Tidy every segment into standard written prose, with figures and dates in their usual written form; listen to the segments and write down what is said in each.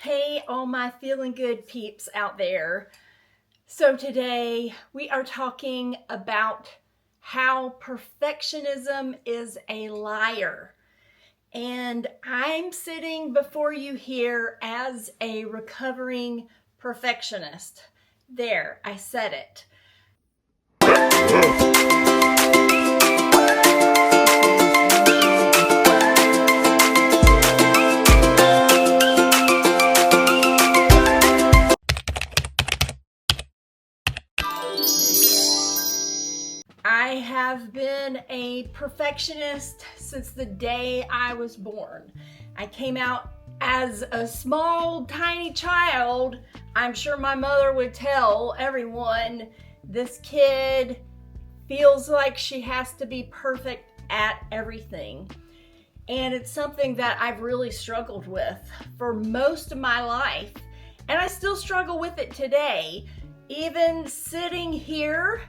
Hey, all my feeling good peeps out there. So today we are talking about how perfectionism is a liar. And I'm sitting before you here as a recovering perfectionist. There, I said it. I have been a perfectionist since the day I was born. I came out as a small, tiny child. I'm sure my mother would tell everyone, this kid feels like she has to be perfect at everything. And it's something that I've really struggled with for most of my life. And I still struggle with it today. Even sitting here,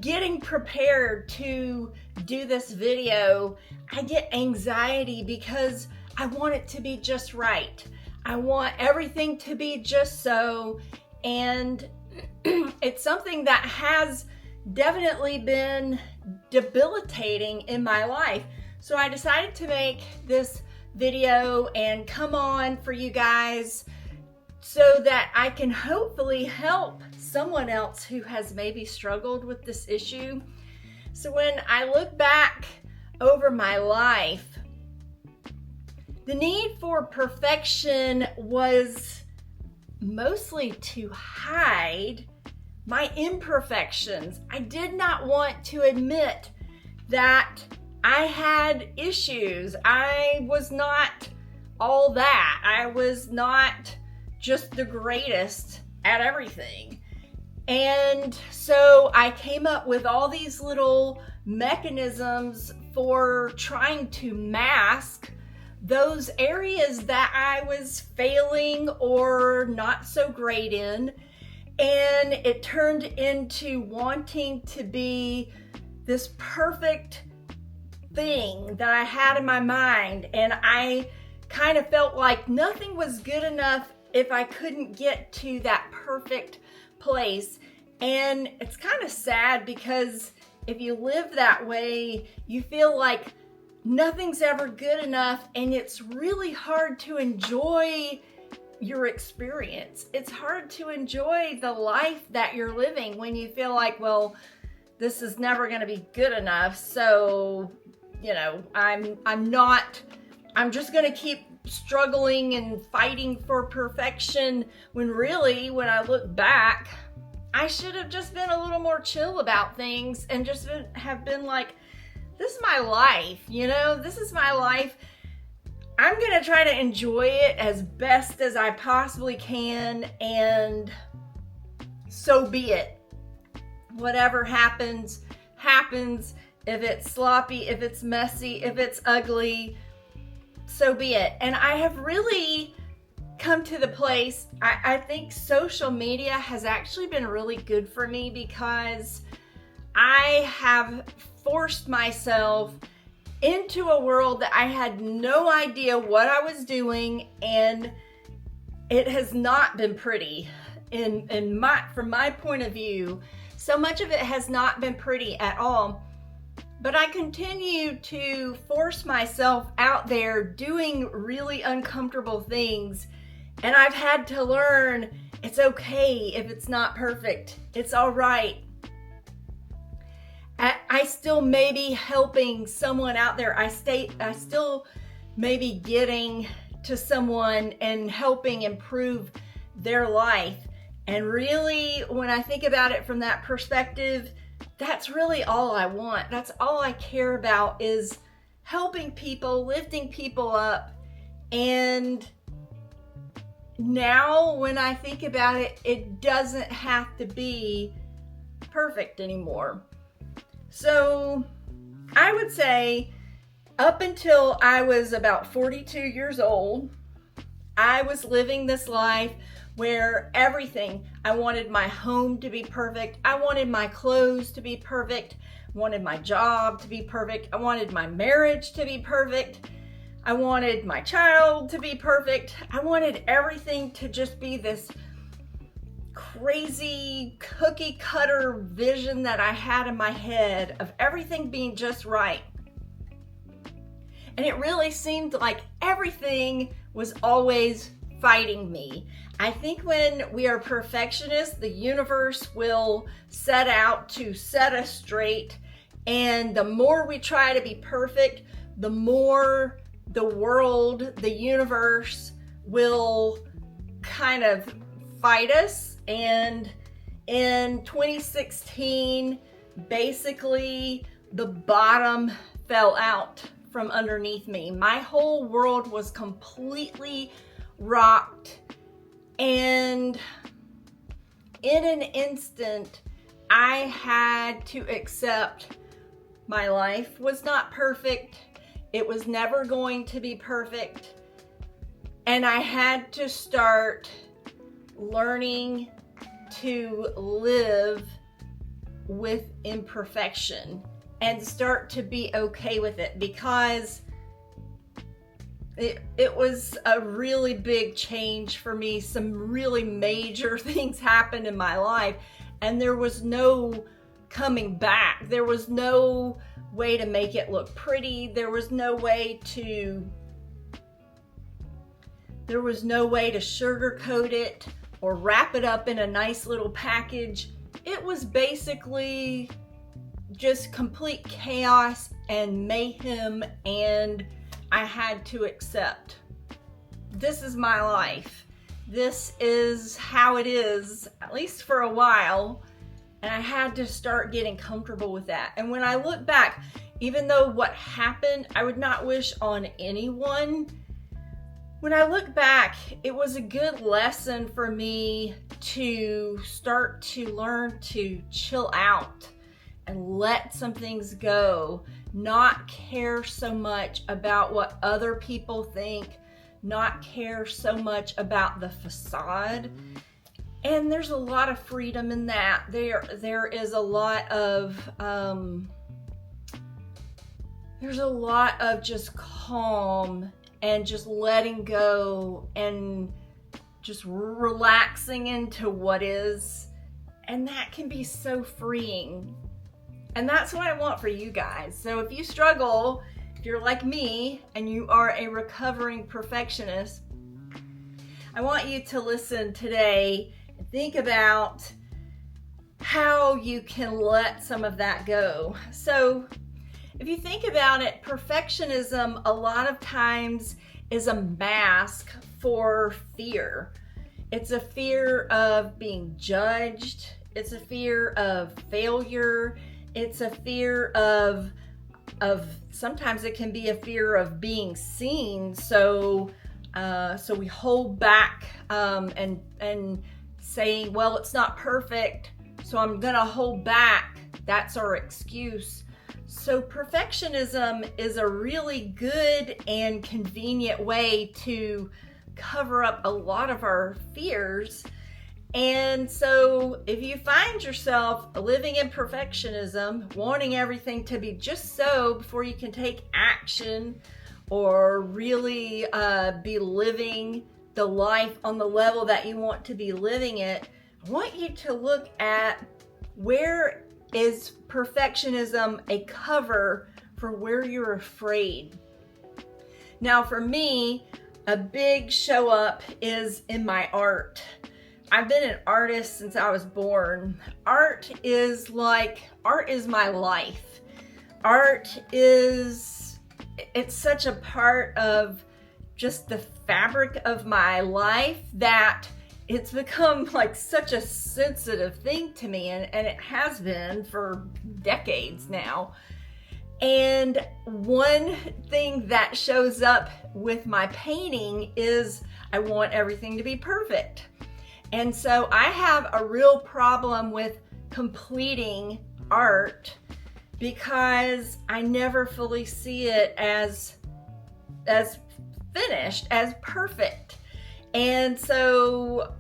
getting prepared to do this video, I get anxiety because I want it to be just right. I want everything to be just so, and it's something that has definitely been debilitating in my life. So I decided to make this video and come on for you guys so that I can hopefully help someone else who has maybe struggled with this issue. So when I look back over my life, the need for perfection was mostly to hide my imperfections. I did not want to admit that I had issues. I was not all that. I was not just the greatest at everything. And so I came up with all these little mechanisms for trying to mask those areas that I was failing or not so great in. And it turned into wanting to be this perfect thing that I had in my mind. And I kind of felt like nothing was good enough if I couldn't get to that perfect place. And it's kind of sad because if you live that way, you feel like nothing's ever good enough, and it's really hard to enjoy your experience. It's hard to enjoy the life that you're living when you feel like, well, this is never going to be good enough. So, you know, I'm just going to keep struggling and fighting for perfection, when really, when I look back, I should have just been a little more chill about things and just have been like, this is my life, you know, this is my life. I'm gonna try to enjoy it as best as I possibly can, and so be it. Whatever happens, happens. If it's sloppy, if it's messy, if it's ugly, so be it. And I have really come to the place, I think social media has actually been really good for me, because I have forced myself into a world that I had no idea what I was doing, and it has not been pretty from my point of view. So much of it has not been pretty at all. But I continue to force myself out there doing really uncomfortable things. And I've had to learn it's okay if it's not perfect. It's all right. I still may be helping someone out there. I still may be getting to someone and helping improve their life. And really, when I think about it from that perspective, that's really all I want. That's all I care about, is helping people, lifting people up. And now when I think about it, it doesn't have to be perfect anymore. So I would say up until I was about 42 years old, I was living this life where everything, I wanted my home to be perfect. I wanted my clothes to be perfect. I wanted my job to be perfect. I wanted my marriage to be perfect. I wanted my child to be perfect. I wanted everything to just be this crazy cookie cutter vision that I had in my head of everything being just right. And it really seemed like everything was always fighting me. I think when we are perfectionists, the universe will set out to set us straight. And the more we try to be perfect, the more the world, the universe will kind of fight us. And in 2016, basically the bottom fell out from underneath me. My whole world was completely rocked. And in an instant, I had to accept my life was not perfect. It was never going to be perfect. And I had to start learning to live with imperfection and start to be okay with it, because it was a really big change for me. Some really major things happened in my life, and there was no coming back. There was no way to make it look pretty. There was no way to sugarcoat it or wrap it up in a nice little package. It was basically just complete chaos and mayhem, and I had to accept. This is my life. This is how it is, at least for a while. And I had to start getting comfortable with that. And when I look back, even though what happened, I would not wish on anyone, when I look back, it was a good lesson for me to start to learn to chill out and let some things go, not care so much about what other people think, not care so much about the facade. And there's a lot of freedom in that. There is a lot of just calm and just letting go and just relaxing into what is. And that can be so freeing. And that's what I want for you guys. So if you struggle, if you're like me and you are a recovering perfectionist, I want you to listen today and think about how you can let some of that go. So if you think about it, perfectionism a lot of times is a mask for fear. It's a fear of being judged. It's a fear of failure. It's a fear of sometimes it can be a fear of being seen. So we hold back and say, well, it's not perfect, so I'm gonna hold back. That's our excuse. So perfectionism is a really good and convenient way to cover up a lot of our fears. And so if you find yourself living in perfectionism, wanting everything to be just so before you can take action or really be living the life on the level that you want to be living it, I want you to look at where is perfectionism a cover for where you're afraid. Now for me, a big show up is in my art. I've been an artist since I was born. Art is my life. It's such a part of just the fabric of my life that it's become like such a sensitive thing to me, and it has been for decades now. And one thing that shows up with my painting is I want everything to be perfect. And so I have a real problem with completing art because I never fully see it as finished, as perfect. And so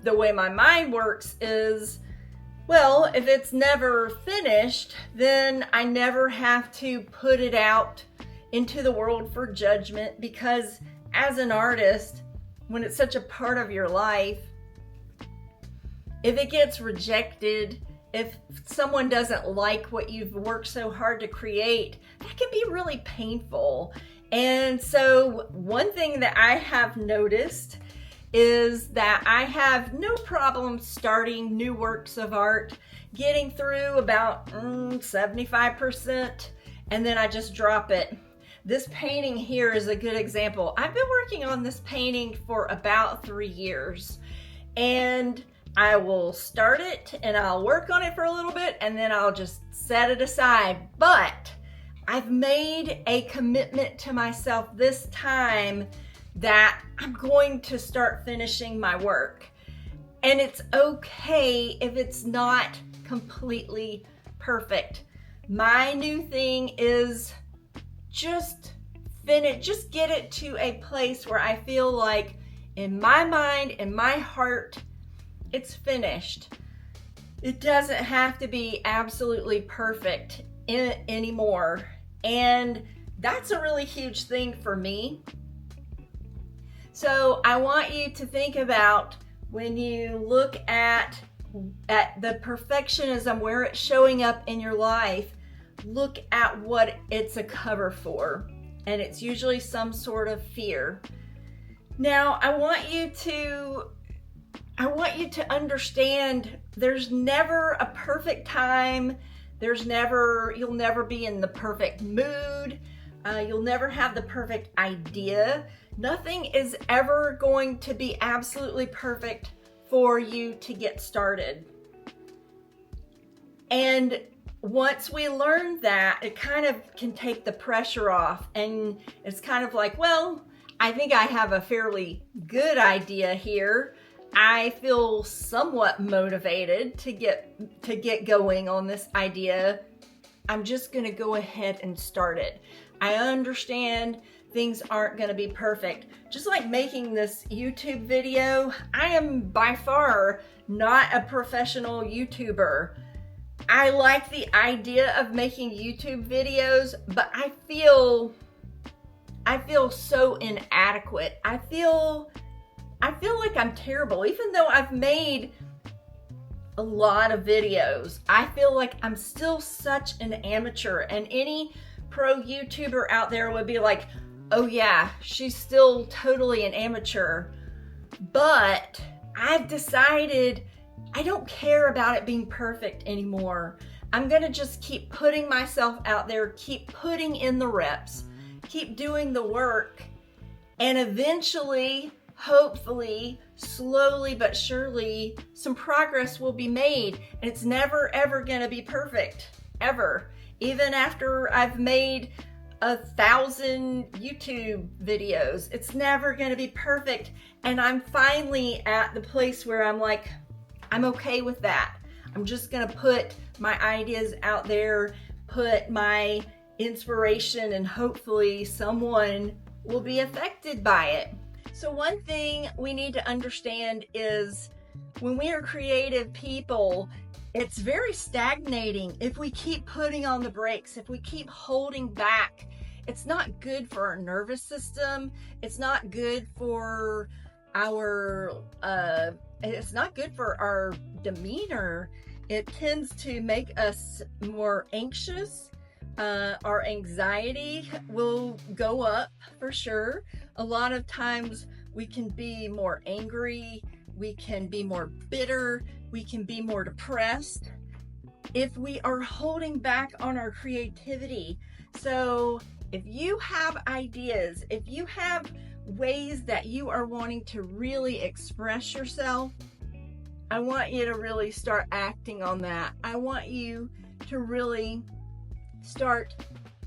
the way my mind works is, well, if it's never finished, then I never have to put it out into the world for judgment, because as an artist, when it's such a part of your life, if it gets rejected, if someone doesn't like what you've worked so hard to create, that can be really painful. And so one thing that I have noticed is that I have no problem starting new works of art, getting through about 75%, and then I just drop it. This painting here is a good example. I've been working on this painting for about 3 years, and I will start it and I'll work on it for a little bit and then I'll just set it aside. But I've made a commitment to myself this time that I'm going to start finishing my work. And it's okay if it's not completely perfect. My new thing is just finish, just get it to a place where I feel like in my mind, in my heart, it's finished. It doesn't have to be absolutely perfect anymore. And that's a really huge thing for me. So I want you to think about, when you look at the perfectionism, where it's showing up in your life, look at what it's a cover for. And it's usually some sort of fear. Now, I want you to understand there's never a perfect time. You'll never be in the perfect mood. You'll never have the perfect idea. Nothing is ever going to be absolutely perfect for you to get started. And once we learn that, it kind of can take the pressure off, and it's kind of like, well, I think I have a fairly good idea here. I feel somewhat motivated to get going on this idea. I'm just going to go ahead and start it. I understand things aren't going to be perfect. Just like making this YouTube video, I am by far not a professional YouTuber. I like the idea of making YouTube videos, but I feel so inadequate. I feel like I'm terrible. Even though I've made a lot of videos, I feel like I'm still such an amateur, and any pro YouTuber out there would be like, oh yeah, she's still totally an amateur. But I've decided I don't care about it being perfect anymore. I'm gonna just keep putting myself out there, keep putting in the reps, keep doing the work, and eventually, hopefully, slowly but surely, some progress will be made. And it's never ever gonna be perfect, ever. Even after I've made 1,000 YouTube videos, it's never gonna be perfect. And I'm finally at the place where I'm like, I'm okay with that. I'm just gonna put my ideas out there, put my inspiration, and hopefully someone will be affected by it. So one thing we need to understand is, when we are creative people, it's very stagnating. If we keep putting on the brakes, if we keep holding back, it's not good for our nervous system. It's not good for our demeanor. It tends to make us more anxious. Our anxiety will go up for sure. A lot of times we can be more angry, we can be more bitter, we can be more depressed if we are holding back on our creativity. So if you have ideas, if you have ways that you are wanting to really express yourself, I want you to really start acting on that. I want you to really start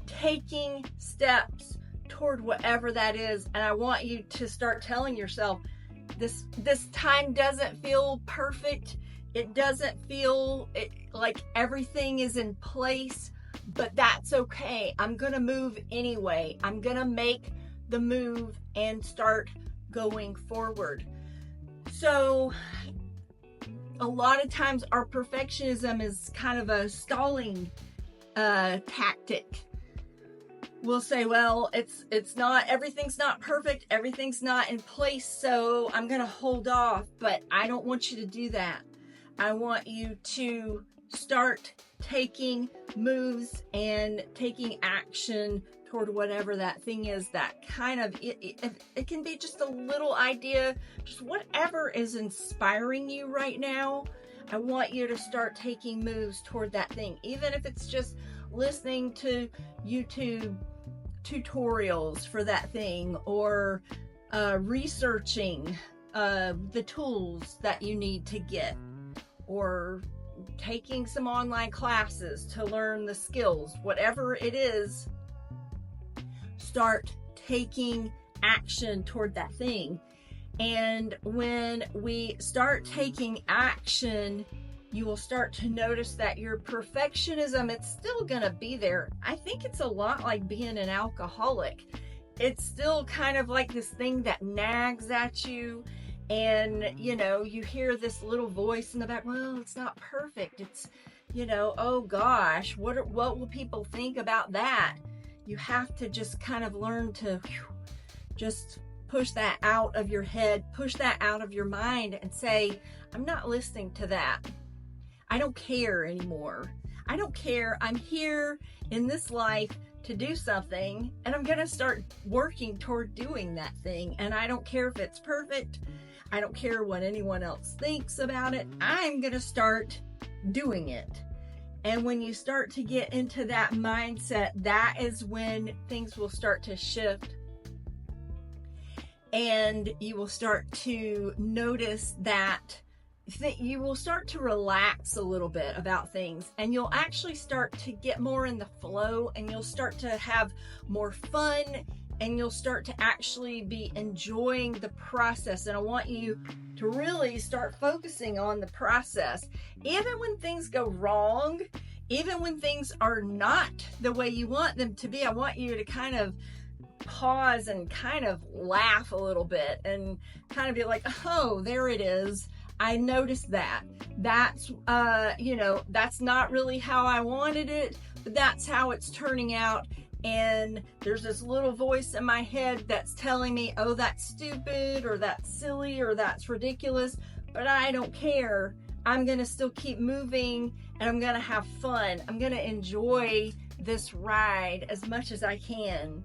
taking steps toward whatever that is. And I want you to start telling yourself, this time doesn't feel perfect. It doesn't feel like everything is in place, but that's okay. I'm gonna move anyway. I'm gonna make the move and start going forward. So a lot of times our perfectionism is kind of a stalling tactic. we'll say, well, it's not, everything's not perfect, everything's not in place, so I'm gonna hold off. But I don't want you to do that. I want you to start taking moves and taking action toward whatever that thing is, that kind of, it can be just a little idea, just whatever is inspiring you right now. I want you to start taking moves toward that thing, even if it's just listening to YouTube tutorials for that thing, or researching the tools that you need to get, or taking some online classes to learn the skills. Whatever it is, start taking action toward that thing. And when we start taking action, you will start to notice that your perfectionism, it's still gonna be there. I think it's a lot like being an alcoholic. It's still kind of like this thing that nags at you, and you know, you hear this little voice in the back, well, it's not perfect, it's, you know, oh gosh, what will people think about that? You have to just kind of learn to just push that out of your head, push that out of your mind, and say, I'm not listening to that. I don't care anymore. I don't care. I'm here in this life to do something, and I'm going to start working toward doing that thing. And I don't care if it's perfect. I don't care what anyone else thinks about it. I'm going to start doing it. And when you start to get into that mindset, that is when things will start to shift. And you will start to notice that you will start to relax a little bit about things, and you'll actually start to get more in the flow, and you'll start to have more fun, and you'll start to actually be enjoying the process. And I want you to really start focusing on the process. Even when things go wrong, even when things are not the way you want them to be, I want you to kind of pause and kind of laugh a little bit and kind of be like, oh, there it is. I noticed that. That's, you know, that's not really how I wanted it, but that's how it's turning out. And there's this little voice in my head that's telling me, oh, that's stupid, or that's silly, or that's ridiculous, but I don't care. I'm going to still keep moving, and I'm going to have fun. I'm going to enjoy this ride as much as I can.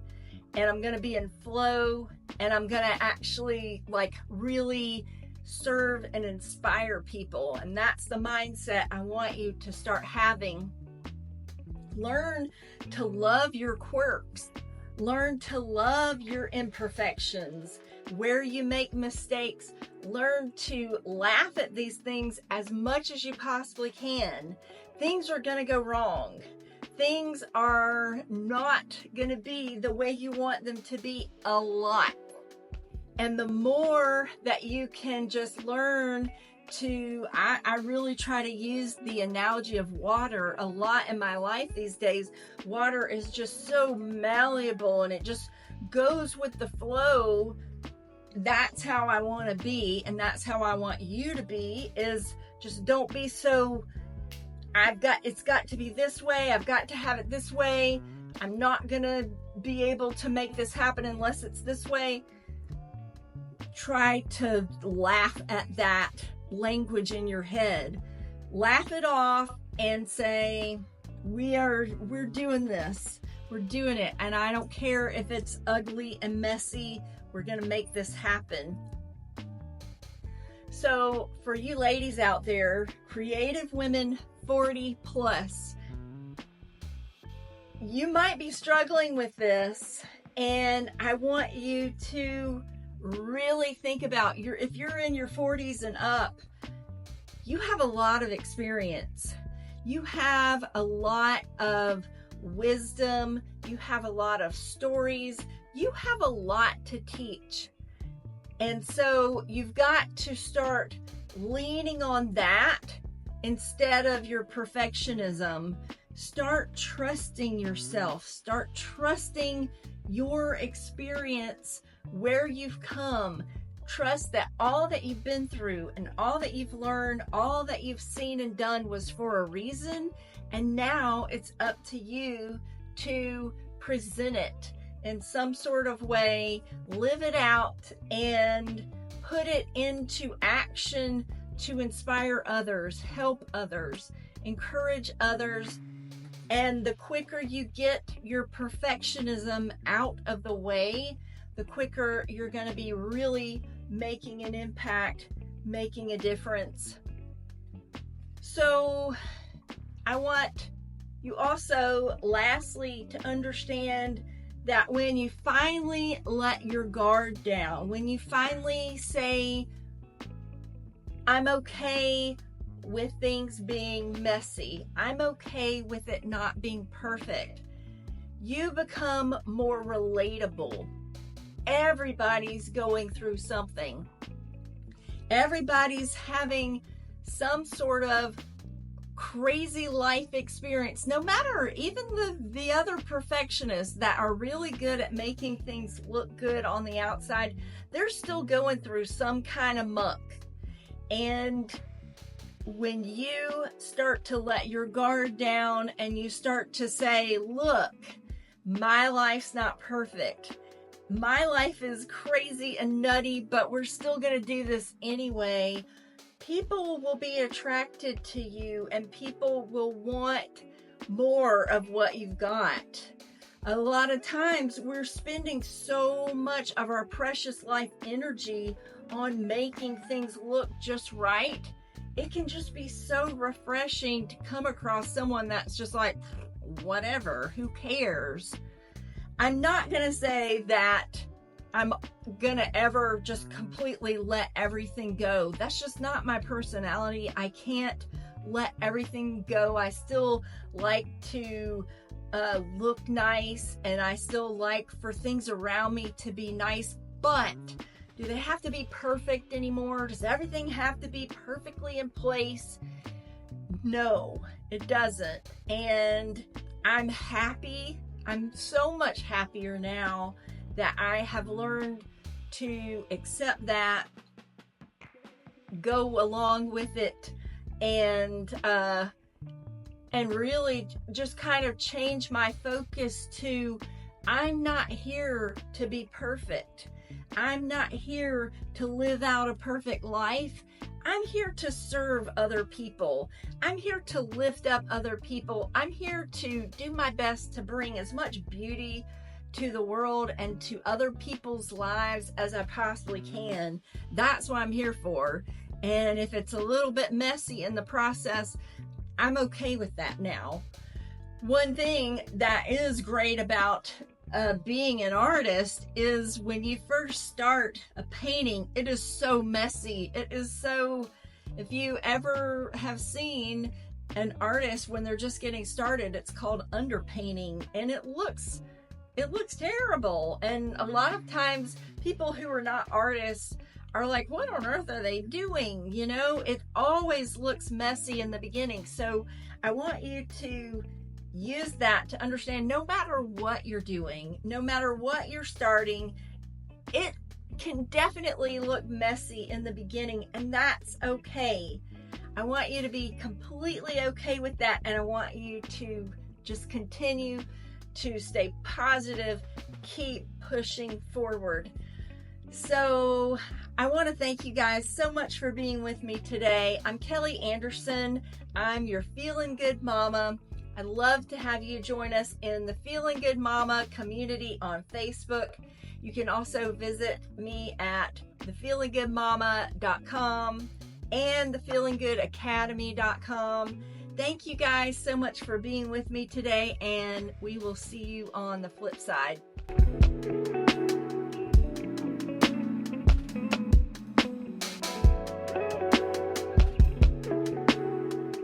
And I'm going to be in flow, and I'm going to actually like really serve and inspire people. And that's the mindset I want you to start having. Learn to love your quirks. Learn to love your imperfections. Where you make mistakes, learn to laugh at these things as much as you possibly can. Things are going to go wrong. Things are not going to be the way you want them to be a lot. And the more that you can just learn to, I really try to use the analogy of water a lot in my life these days. Water is just so malleable, and it just goes with the flow. That's how I want to be, and that's how I want you to be, is just don't be so, it's got to be this way, I've got to have it this way, I'm not gonna be able to make this happen unless it's this way. Try to laugh at that language in your head. Laugh it off and say, we're doing this. We're doing it. And I don't care if it's ugly and messy. We're going to make this happen. So for you ladies out there, creative women 40 plus, you might be struggling with this, and I want you to really think about if you're in your 40s and up, you have a lot of experience. You have a lot of wisdom. You have a lot of stories. You have a lot to teach. And so you've got to start leaning on that instead of your perfectionism. Start trusting yourself. Start trusting your experience, where you've come. Trust that all that you've been through and all that you've learned, all that you've seen and done was for a reason. And now it's up to you to present it in some sort of way, live it out, and put it into action to inspire others, help others, encourage others. And the quicker you get your perfectionism out of the way, the quicker you're going to be really making an impact, making a difference. So I want you also, lastly, to understand that when you finally let your guard down, when you finally say, I'm okay with things being messy, I'm okay with it not being perfect, you become more relatable. Everybody's going through something. Everybody's having some sort of crazy life experience. No matter, even the other perfectionists that are really good at making things look good on the outside, they're still going through some kind of muck. And when you start to let your guard down and you start to say, look, my life's not perfect. My life is crazy and nutty, but we're still going to do this anyway. People will be attracted to you and people will want more of what you've got. A lot of times we're spending so much of our precious life energy on making things look just right. It can just be so refreshing to come across someone that's just like, whatever, who cares? I'm not going to say that I'm going to ever just completely let everything go. That's just not my personality. I can't let everything go. I still like to look nice, and I still like for things around me to be nice, but do they have to be perfect anymore? Does everything have to be perfectly in place? No, it doesn't. And I'm happy. I'm so much happier now that I have learned to accept that, go along with it, and really just kind of change my focus to, I'm not here to be perfect. I'm not here to live out a perfect life. I'm here to serve other people. I'm here to lift up other people. I'm here to do my best to bring as much beauty to the world and to other people's lives as I possibly can. That's what I'm here for. And if it's a little bit messy in the process, I'm okay with that now. One thing that is great about being an artist is when you first start a painting, it is so messy. It is so, if you ever have seen an artist when they're just getting started, it's called underpainting, and it looks terrible. And a lot of times people who are not artists are like, what on earth are they doing? You know, it always looks messy in the beginning. So I want you to use that to understand, no matter what you're doing, no matter what you're starting, it can definitely look messy in the beginning, and that's okay. I want you to be completely okay with that, and I want you to just continue to stay positive, keep pushing forward. So I want to thank you guys so much for being with me today. I'm Kelly Anderson. I'm your Feelin Good Mama. I'd love to have you join us in the Feelin Good Mama community on Facebook. You can also visit me at thefeelingoodmama.com and thefeelinggoodacademy.com. Thank you guys so much for being with me today, and we will see you on the flip side.